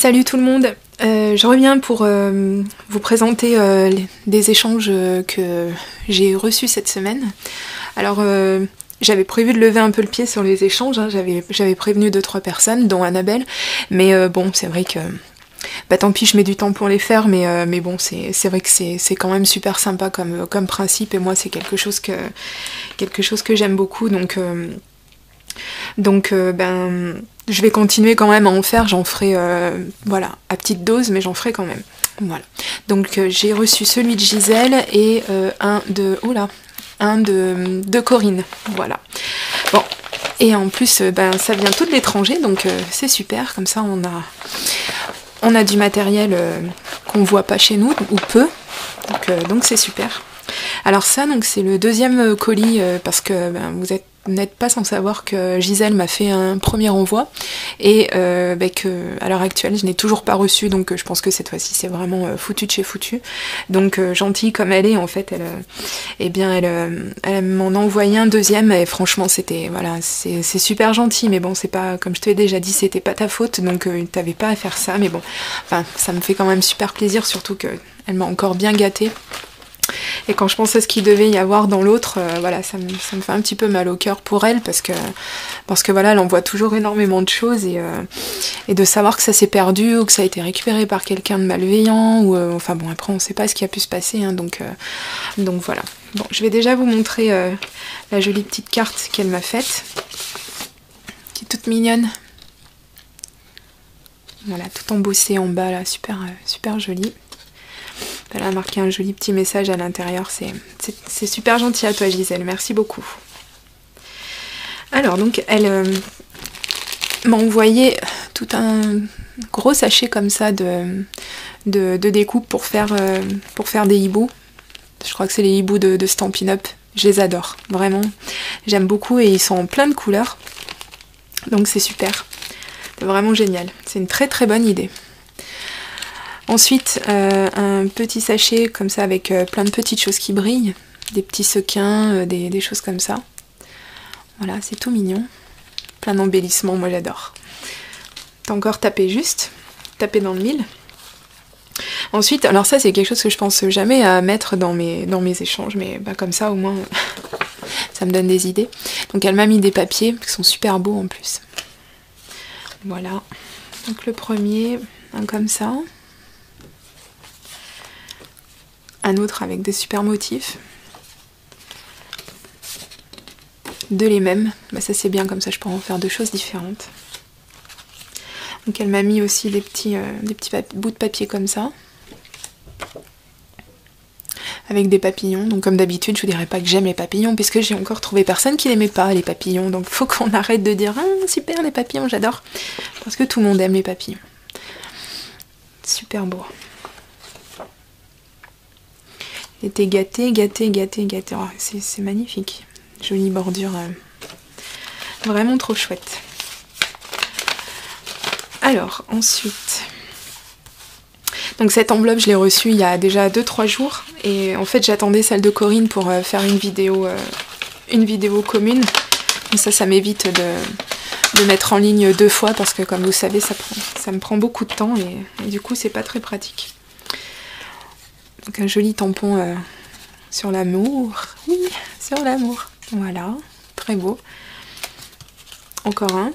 Salut tout le monde, je reviens pour vous présenter des échanges que j'ai reçus cette semaine. Alors j'avais prévu de lever un peu le pied sur les échanges, hein. J'avais prévenu 2-3 personnes, dont Annabelle, mais bon c'est vrai que bah tant pis, je mets du temps pour les faire, mais bon c'est vrai que c'est quand même super sympa comme principe, et moi c'est quelque chose que j'aime beaucoup, donc ben je vais continuer quand même à en faire, j'en ferai voilà, à petite dose, mais j'en ferai quand même. Voilà. Donc j'ai reçu celui de Gisèle et un de Corinne. Voilà. Bon. Et en plus, ben ça vient tout de l'étranger, donc c'est super, comme ça on a du matériel qu'on voit pas chez nous, ou peu. Donc c'est super. Alors ça, donc c'est le deuxième colis, parce que ben, vous n'êtes pas sans savoir que Gisèle m'a fait un premier envoi et ben que à l'heure actuelle je n'ai toujours pas reçu, donc je pense que cette fois-ci c'est vraiment foutu de chez foutu. Donc gentille comme elle est, en fait, elle m'en a envoyé un deuxième, et franchement c'était voilà, c'est super gentil, mais bon c'est pas, comme je te l'ai déjà dit, c'était pas ta faute, donc t'avais pas à faire ça, mais bon, enfin ça me fait quand même super plaisir, surtout que elle m'a encore bien gâtée. Et quand je pense à ce qu'il devait y avoir dans l'autre, voilà, ça me fait un petit peu mal au cœur pour elle, parce que voilà, elle envoie toujours énormément de choses, et de savoir que ça s'est perdu, ou que ça a été récupéré par quelqu'un de malveillant, ou enfin bon, après on sait pas ce qui a pu se passer, hein, donc voilà. Bon, je vais déjà vous montrer la jolie petite carte qu'elle m'a faite, qui est toute mignonne. Voilà, tout embossé en bas là, super jolie. Elle a marqué un joli petit message à l'intérieur, c'est super gentil à toi Gisèle, merci beaucoup. Alors donc elle m'a envoyé tout un gros sachet comme ça de découpe pour faire des hiboux. Je crois que c'est les hiboux de Stampin' Up, je les adore, vraiment, j'aime beaucoup, et ils sont en plein de couleurs, donc c'est super, c'est vraiment génial, c'est une très très bonne idée. Ensuite, un petit sachet comme ça avec plein de petites choses qui brillent, des petits sequins, des choses comme ça. Voilà, c'est tout mignon. Plein d'embellissements, moi j'adore. T'as encore tapé juste, tapé dans le mille. Ensuite, alors ça c'est quelque chose que je pense jamais à mettre dans mes échanges, mais bah, comme ça au moins ça me donne des idées. Donc elle m'a mis des papiers qui sont super beaux en plus. Voilà. Donc le premier, un comme ça. Un autre avec des super motifs. Deux les mêmes, bah ça c'est bien, comme ça je pourrais en faire deux choses différentes. Donc elle m'a mis aussi des petits bouts de papier comme ça, avec des papillons. Donc comme d'habitude je vous dirais pas que j'aime les papillons, puisque j'ai encore trouvé personne qui n'aimait pas les papillons, donc faut qu'on arrête de dire ah super les papillons, j'adore, parce que tout le monde aime les papillons. Super beau. Était gâté. Oh, c'est magnifique. Jolie bordure. Vraiment trop chouette. Alors, ensuite. Donc cette enveloppe, je l'ai reçue il y a déjà 2-3 jours. Et en fait, j'attendais celle de Corinne pour faire une vidéo commune. Donc ça m'évite de mettre en ligne 2 fois, parce que comme vous savez, ça me prend beaucoup de temps, et du coup, c'est pas très pratique. Donc un joli tampon sur l'amour. Oui, sur l'amour. Voilà, très beau. Encore un.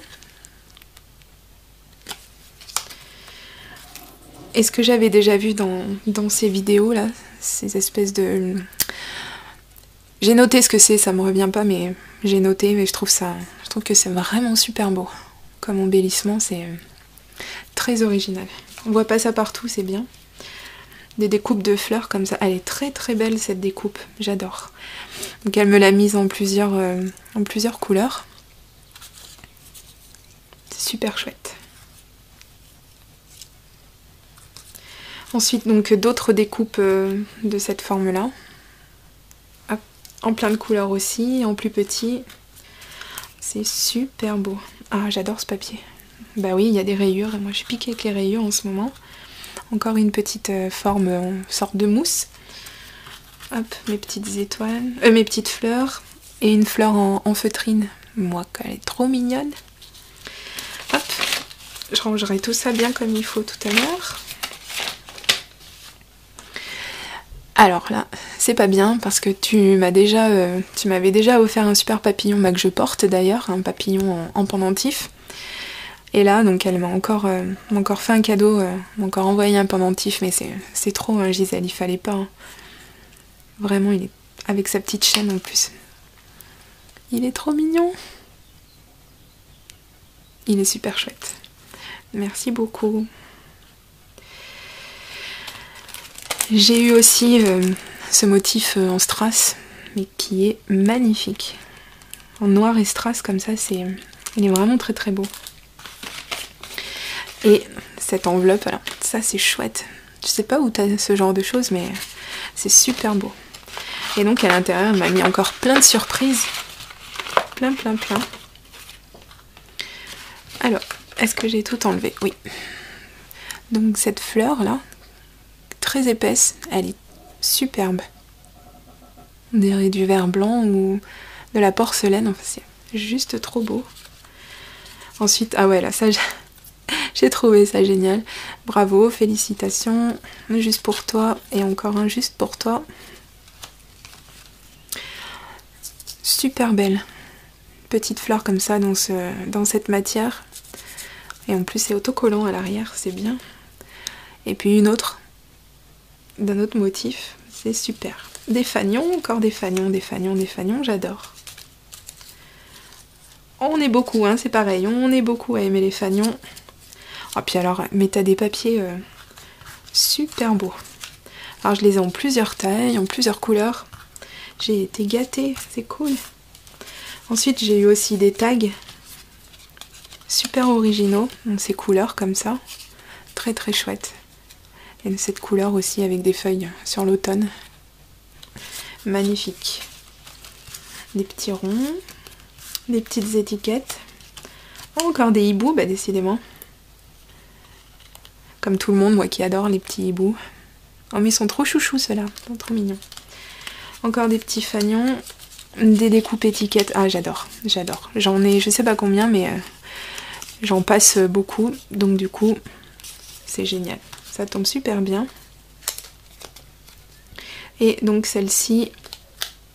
Et ce que j'avais déjà vu dans ces vidéos là, ces espèces de... J'ai noté ce que c'est, ça me revient pas, mais j'ai noté, mais je trouve que c'est vraiment super beau. Comme embellissement, c'est très original. On voit pas ça partout, c'est bien. Des découpes de fleurs comme ça. Elle est très très belle cette découpe, j'adore. Donc elle me l'a mise en plusieurs couleurs. C'est super chouette. Ensuite donc d'autres découpes de cette forme là. Hop, en plein de couleurs aussi, en plus petit. C'est super beau. Ah j'adore ce papier. Bah oui, il y a des rayures, et moi je suis piquée avec les rayures en ce moment. Encore une petite forme en sorte de mousse. Hop, mes petites étoiles, mes petites fleurs, et une fleur en feutrine. Moi, elle est trop mignonne. Hop, je rangerai tout ça bien comme il faut tout à l'heure. Alors là, c'est pas bien parce que tu m'avais déjà offert un super papillon que je porte d'ailleurs, un papillon en pendentif. Et là, donc elle m'a encore fait un cadeau, m'a encore envoyé un pendentif, mais c'est trop, hein, Gisèle, il fallait pas. Hein. Vraiment, il est avec sa petite chaîne en plus. Il est trop mignon. Il est super chouette. Merci beaucoup. J'ai eu aussi ce motif en strass, mais qui est magnifique. En noir et strass comme ça, il est vraiment très très beau. Et cette enveloppe, alors ça c'est chouette. Je sais pas où t'as ce genre de choses, mais c'est super beau. Et donc à l'intérieur, elle m'a mis encore plein de surprises. Plein. Alors, est-ce que j'ai tout enlevé? Oui. Donc cette fleur là, très épaisse, elle est superbe. On dirait du verre blanc ou de la porcelaine, enfin c'est juste trop beau. Ensuite, ah ouais là, ça j'ai trouvé ça génial. Bravo, félicitations, juste pour toi et encore un juste pour toi. Super belle. Petite fleur comme ça dans cette matière. Et en plus c'est autocollant à l'arrière, c'est bien. Et puis une autre, d'un autre motif, c'est super. Des fanions, encore des fanions, j'adore. On est beaucoup, hein, c'est pareil, on est beaucoup à aimer les fanions. Ah puis alors, mais t'as des papiers super beaux. Alors je les ai en plusieurs tailles, en plusieurs couleurs. J'ai été gâtée, c'est cool. Ensuite j'ai eu aussi des tags super originaux, dans ces couleurs comme ça. Très très chouette. Et cette couleur aussi avec des feuilles sur l'automne. Magnifique. Des petits ronds, des petites étiquettes. Encore des hiboux, bah décidément. Comme tout le monde, moi qui adore les petits hiboux. Oh mais ils sont trop chouchous ceux-là, ils sont trop mignons. Encore des petits fanions, des découpes étiquettes. Ah j'adore. J'en ai je sais pas combien mais j'en passe beaucoup. Donc du coup, c'est génial. Ça tombe super bien. Et donc celle-ci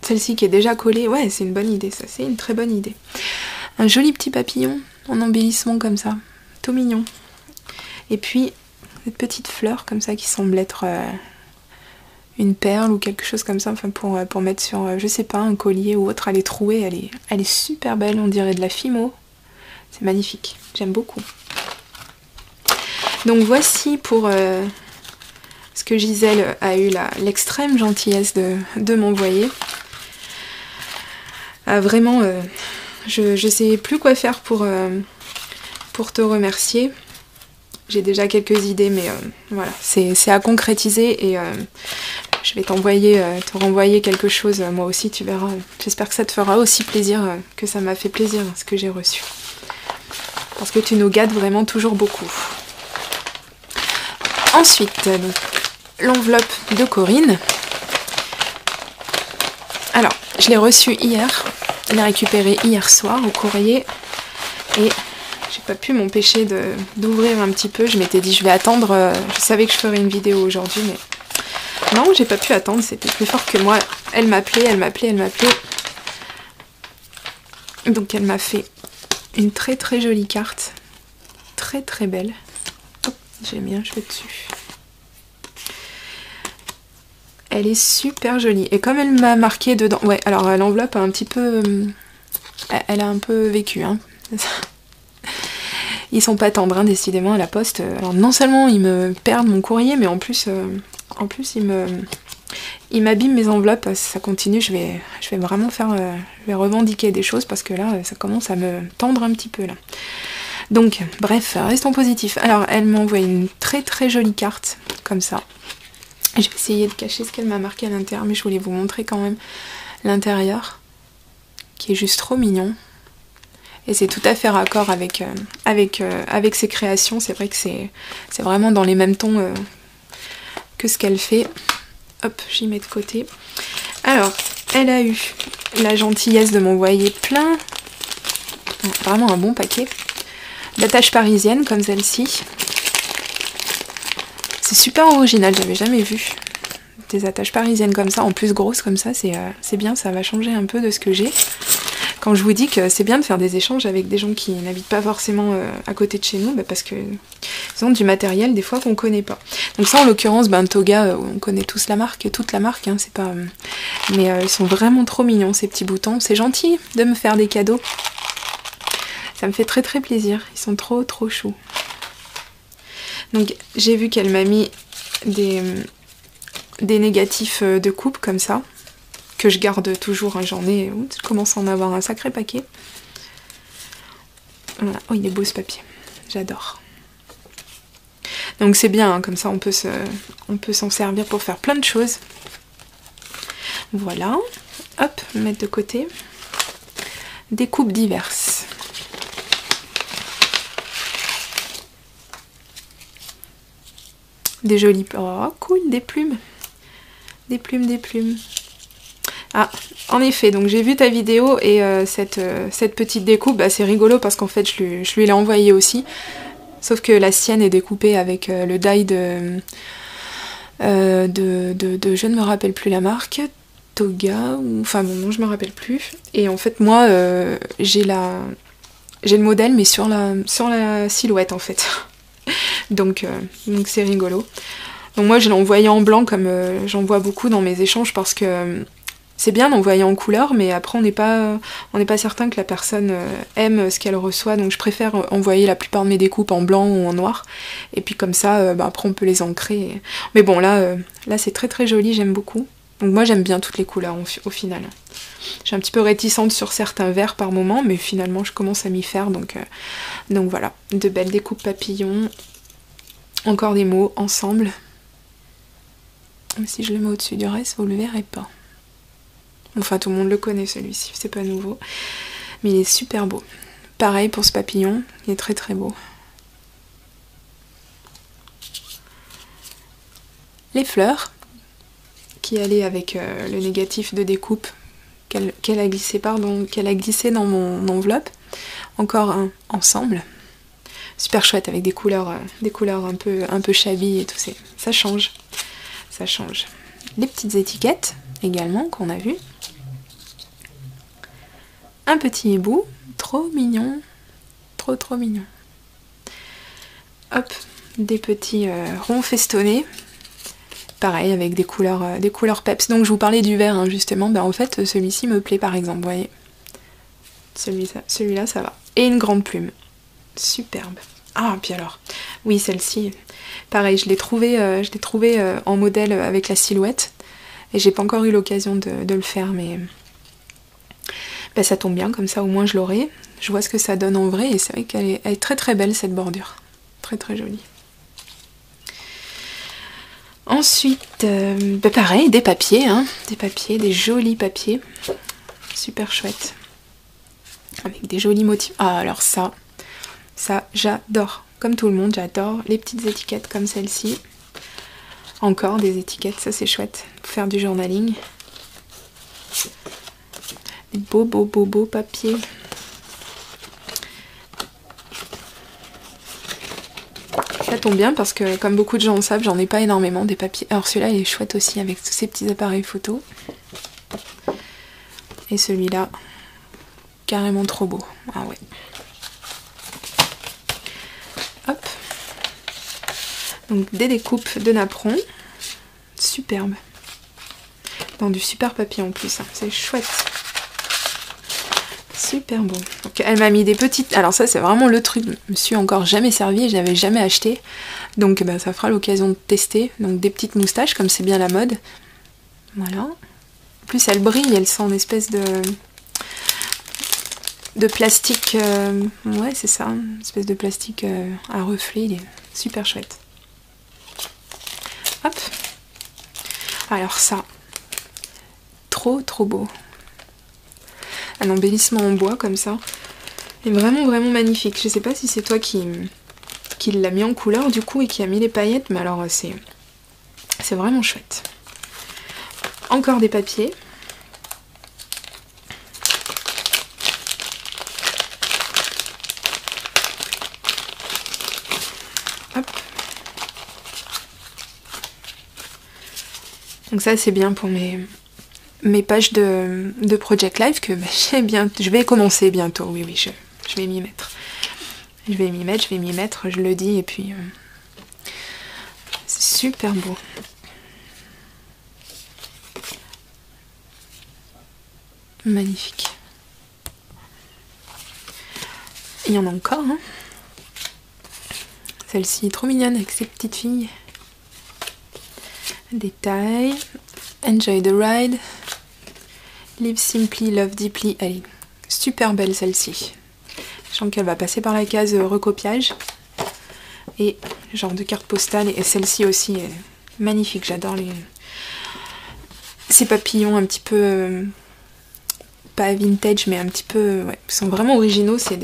qui est déjà collée, ouais c'est une bonne idée ça, c'est une très bonne idée. Un joli petit papillon en embellissement comme ça, tout mignon. Et puis cette petite fleur comme ça qui semble être une perle ou quelque chose comme ça, enfin pour mettre sur, je sais pas, un collier ou autre, elle est trouée, elle est super belle, on dirait de la fimo. C'est magnifique, j'aime beaucoup. Donc voici pour ce que Gisèle a eu l'extrême gentillesse de m'envoyer. Vraiment, je sais plus quoi faire pour te remercier. J'ai déjà quelques idées, mais voilà, c'est à concrétiser et je vais te renvoyer quelque chose, moi aussi, tu verras. J'espère que ça te fera aussi plaisir, que ça m'a fait plaisir ce que j'ai reçu. Parce que tu nous gâtes vraiment toujours beaucoup. Ensuite, l'enveloppe de Corinne. Alors, je l'ai reçue hier, je l'ai récupérée hier soir au courrier et j'ai pas pu m'empêcher d'ouvrir un petit peu. Je m'étais dit je vais attendre, je savais que je ferais une vidéo aujourd'hui mais non, j'ai pas pu attendre, c'était plus fort que moi. Elle m'appelait. Donc elle m'a fait une très très jolie carte, très très belle. Hop, j'ai mis un cheveu dessus. Elle est super jolie. Et comme elle m'a marqué dedans... Ouais, alors l'enveloppe a un petit peu... Elle a un peu vécu, hein. Ils sont pas tendres, hein, décidément, à la poste. Alors non seulement ils me perdent mon courrier, mais en plus ils m'abîment mes enveloppes. Ça continue, je vais vraiment faire... je vais revendiquer des choses parce que là, ça commence à me tendre un petit peu, là. Donc, bref, restons positifs. Alors, elle m'a envoyé une très très jolie carte, comme ça. Je vais essayer de cacher ce qu'elle m'a marqué à l'intérieur, mais je voulais vous montrer quand même l'intérieur, qui est juste trop mignon. Et c'est tout à fait raccord avec ses créations. C'est vrai que c'est vraiment dans les mêmes tons que ce qu'elle fait. Hop, j'y mets de côté. Alors, elle a eu la gentillesse de m'envoyer plein, vraiment un bon paquet d'attaches parisiennes comme celle-ci. C'est super original, j'avais jamais vu des attaches parisiennes comme ça, en plus grosses comme ça, c'est bien, ça va changer un peu de ce que j'ai. Quand je vous dis que c'est bien de faire des échanges avec des gens qui n'habitent pas forcément à côté de chez nous, bah parce que ils ont du matériel des fois qu'on connaît pas. Donc ça en l'occurrence, Toga, on connaît tous la marque, toute la marque, hein, c'est pas. Mais ils sont vraiment trop mignons ces petits boutons. C'est gentil de me faire des cadeaux. Ça me fait très très plaisir. Ils sont trop trop choux. Donc j'ai vu qu'elle m'a mis des négatifs de coupe comme ça, que je garde toujours, hein, j'en ai, je commence à en avoir un sacré paquet. Voilà. Oh, il est beau ce papier, j'adore. Donc c'est bien, hein, comme ça on peut s'en servir pour faire plein de choses. Voilà, hop, mettre de côté. Des coupes diverses. Des jolies... Oh cool, des plumes. Des plumes, des plumes. Ah, en effet, donc j'ai vu ta vidéo et cette petite découpe, bah, c'est rigolo parce qu'en fait je lui l'ai envoyée aussi. Sauf que la sienne est découpée avec le die de je ne me rappelle plus la marque, Toga, ou enfin bon, non, je me rappelle plus. Et en fait moi j'ai le modèle mais sur la silhouette en fait. donc c'est rigolo. Donc moi je l'ai envoyé en blanc comme j'en vois beaucoup dans mes échanges parce que c'est bien d'envoyer en couleur, mais après on n'est pas certain que la personne aime ce qu'elle reçoit, donc je préfère envoyer la plupart de mes découpes en blanc ou en noir, et puis comme ça, après on peut les ancrer. Mais bon, là c'est très très joli, j'aime beaucoup. Donc moi j'aime bien toutes les couleurs au final. Je suis un petit peu réticente sur certains verts par moment, mais finalement je commence à m'y faire, donc voilà. De belles découpes papillons, encore des mots ensemble. Si je le mets au-dessus du reste, vous le verrez pas. Enfin, tout le monde le connaît celui-ci, c'est pas nouveau. Mais il est super beau. Pareil pour ce papillon, il est très très beau. Les fleurs, qui allaient avec le négatif de découpe qu'elle a glissé dans mon enveloppe. Encore un ensemble. Super chouette avec des couleurs un peu shabby et tout. Ça change. Ça change. Les petites étiquettes également qu'on a vues. Un petit hibou, trop mignon, trop trop mignon. Hop, des petits ronds festonnés, pareil avec des couleurs peps. Donc je vous parlais du vert hein, justement, ben en fait celui-ci me plaît par exemple, vous voyez. Celui-là ça va. Et une grande plume, superbe. Ah puis alors, oui celle-ci, pareil je l'ai trouvée en modèle avec la silhouette, et j'ai pas encore eu l'occasion de le faire, mais... Ben, ça tombe bien, comme ça au moins je l'aurai. Je vois ce que ça donne en vrai et c'est vrai qu'elle est très très belle cette bordure. Très très jolie. Ensuite, ben pareil, des papiers, hein. Des jolis papiers. Super chouette. Avec des jolis motifs. Ah alors ça j'adore. Comme tout le monde, j'adore les petites étiquettes comme celle-ci. Encore des étiquettes, ça c'est chouette. Pour faire du journaling. Des beaux papiers. Ça tombe bien parce que comme beaucoup de gens le savent, j'en ai pas énormément des papiers. Alors celui-là il est chouette aussi avec tous ces petits appareils photo. Et celui-là, carrément trop beau. Ah ouais. Hop. Donc des découpes de napperon. Superbe. Dans du super papier en plus, hein. C'est chouette. Super beau. Donc elle m'a mis des petites... Alors ça c'est vraiment le truc, je me suis encore jamais servi, je n'avais jamais acheté. Donc bah, ça fera l'occasion de tester. Donc des petites moustaches comme c'est bien la mode. Voilà. En plus elles brillent, elles sont en espèce de plastique... ouais c'est ça, une espèce de plastique à reflets, il est super chouette. Hop. Alors ça, trop beau. Un embellissement en bois comme ça. est vraiment magnifique. Je sais pas si c'est toi qui l'a mis en couleur du coup et qui a mis les paillettes, mais alors c'est vraiment chouette. Encore des papiers. Donc ça c'est bien pour mes pages de Project Live que bah, je vais commencer bientôt, oui, je vais m'y mettre. Je vais m'y mettre, je le dis, et puis c'est super beau. Magnifique. Il y en a encore, hein. Celle-ci est trop mignonne avec ses petites filles. Détail. Enjoy the ride. Live simply, love deeply. Elle est super belle celle-ci. Je sens qu'elle va passer par la case recopiage. Et genre de carte postale. Et celle-ci aussi est magnifique. J'adore ces papillons un petit peu... pas vintage, mais un petit peu... Ouais, ils sont vraiment originaux. C'est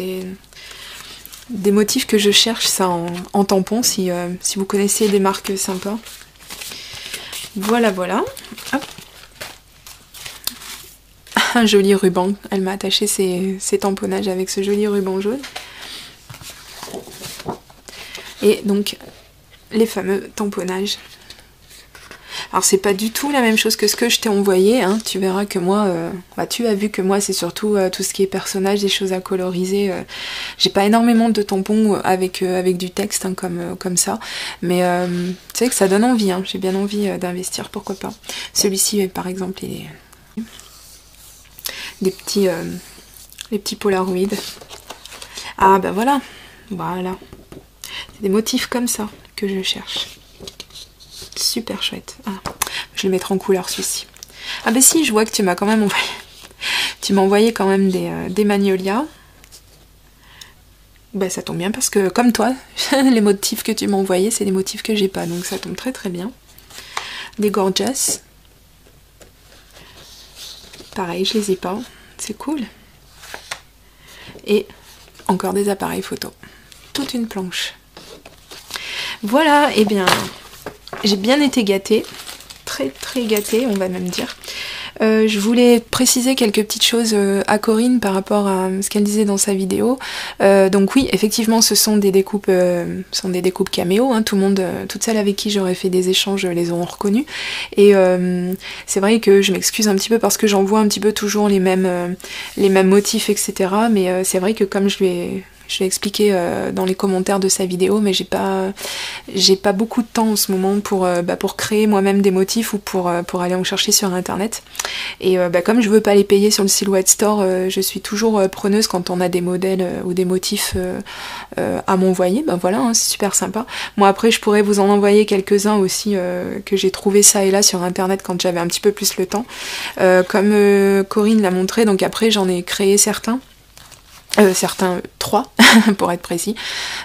des motifs que je cherche ça en tampon. Si vous connaissez des marques sympas. Voilà. Hop. Un joli ruban. Elle m'a attaché ses tamponnages avec ce joli ruban jaune. Et donc, les fameux tamponnages. Alors, c'est pas du tout la même chose que ce que je t'ai envoyé. Hein. Tu verras que moi, tu as vu que moi, c'est surtout tout ce qui est personnage, des choses à coloriser. J'ai pas énormément de tampons avec du texte, hein, comme ça. Mais tu sais que ça donne envie. Hein. J'ai bien envie d'investir, pourquoi pas. Celui-ci, par exemple, il est... les petits Polaroid. Ah ben voilà. C'est des motifs comme ça que je cherche. Super chouette. Ah, je le mettrai en couleur celui-ci. Ah ben si, je vois que tu m'as quand même envoyé. Tu m'as envoyé quand même des magnolias. Ben ça tombe bien parce que comme toi, les motifs que tu m'as envoyés, c'est des motifs que j'ai pas. Donc ça tombe très très bien. Des gorgeous. Pareil, je les ai pas. C'est cool. Et encore des appareils photo. Toute une planche. Voilà, et bien, j'ai bien été gâtée. Très très gâtée, on va même dire. Je voulais préciser quelques petites choses à Corinne par rapport à ce qu'elle disait dans sa vidéo. Donc oui, effectivement, ce sont des découpes caméo. Hein, tout le monde, toutes celles avec qui j'aurais fait des échanges les auront reconnues. Et c'est vrai que je m'excuse un petit peu parce que j'en vois un petit peu toujours les mêmes motifs, etc. Mais c'est vrai que comme je l'ai expliqué dans les commentaires de sa vidéo, mais j'ai pas beaucoup de temps en ce moment pour créer moi-même des motifs ou pour aller en chercher sur internet. Et comme je veux pas les payer sur le Silhouette Store, je suis toujours preneuse quand on a des modèles ou des motifs à m'envoyer. Voilà, hein, c'est super sympa. Moi après je pourrais vous en envoyer quelques-uns aussi que j'ai trouvé ça et là sur internet quand j'avais un petit peu plus le temps. Comme Corinne l'a montré, donc après j'en ai créé certains. Certains 3 pour être précis,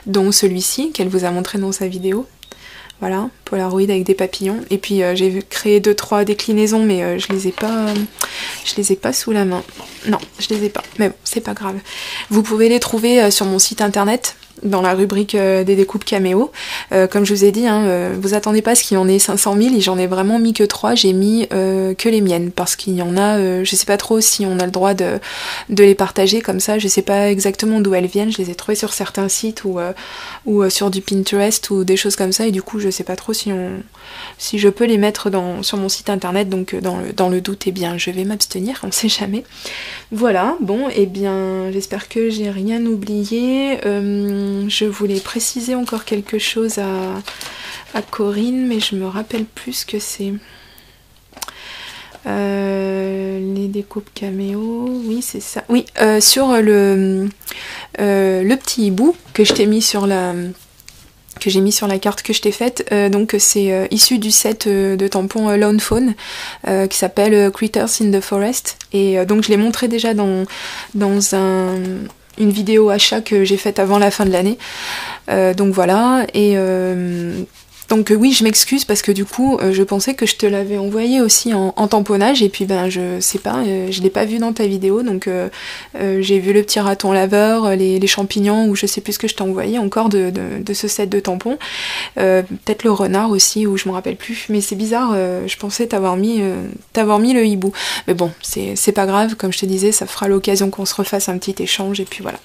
dont celui-ci qu'elle vous a montré dans sa vidéo. Voilà, Polaroid avec des papillons. Et puis j'ai créé 2-3 déclinaisons, mais je les ai pas sous la main. Non, je les ai pas. Mais bon, c'est pas grave. Vous pouvez les trouver sur mon site internet, dans la rubrique des découpes caméo. Comme je vous ai dit, hein, vous attendez pas à ce qu'il y en ait 500 000, et j'en ai vraiment mis que 3, j'ai mis que les miennes, parce qu'il y en a, je sais pas trop si on a le droit de les partager comme ça, je sais pas exactement d'où elles viennent, je les ai trouvées sur certains sites ou sur du Pinterest ou des choses comme ça, et du coup je sais pas trop si je peux les mettre sur mon site internet, donc dans le doute, eh bien je vais m'abstenir, on sait jamais. Voilà, bon, et bien j'espère que j'ai rien oublié. Je voulais préciser encore quelque chose à Corinne, mais je me rappelle plus ce que c'est. Les découpes caméo, oui c'est ça. Oui, sur le petit hibou que je t'ai mis sur la carte que je t'ai faite, donc c'est issu du set de tampons Lone Fawn qui s'appelle Critters in the Forest, et donc je l'ai montré déjà dans une vidéo achat que j'ai faite avant la fin de l'année, donc voilà, et donc oui, je m'excuse parce que du coup je pensais que je te l'avais envoyé aussi en tamponnage, et puis je sais pas, je l'ai pas vu dans ta vidéo, donc j'ai vu le petit raton laveur, les champignons, ou je sais plus ce que je t'ai envoyé encore de ce set de tampons, peut-être le renard aussi, ou je me rappelle plus, mais c'est bizarre, je pensais t'avoir mis le hibou, mais bon, c'est pas grave, comme je te disais, ça fera l'occasion qu'on se refasse un petit échange, et puis voilà.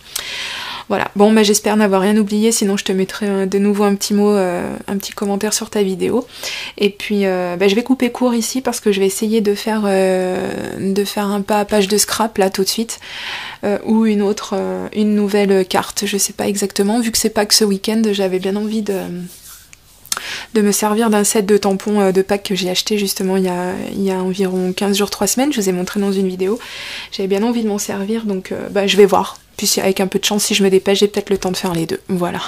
Voilà, bon bah j'espère n'avoir rien oublié, sinon je te mettrai de nouveau un petit mot, un petit commentaire sur ta vidéo. Et puis je vais couper court ici parce que je vais essayer de faire un pas à page de scrap là tout de suite, ou une autre, une nouvelle carte, je sais pas exactement, vu que c'est pas que ce week-end, j'avais bien envie de me servir d'un set de tampons de Pâques que j'ai acheté justement il y a environ 15 jours, 3 semaines, je vous ai montré dans une vidéo. J'avais bien envie de m'en servir, donc je vais voir. Puis avec un peu de chance, si je me dépêche, j'ai peut-être le temps de faire les deux. Voilà.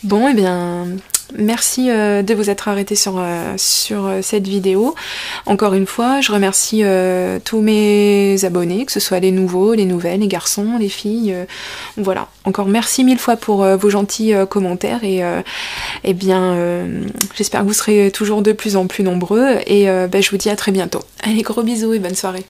Bon, et bien, merci de vous être arrêté sur cette vidéo. Encore une fois, je remercie tous mes abonnés, que ce soit les nouveaux, les nouvelles, les garçons, les filles. Voilà. Encore merci mille fois pour vos gentils commentaires et j'espère que vous serez toujours de plus en plus nombreux et je vous dis à très bientôt. Allez, gros bisous et bonne soirée.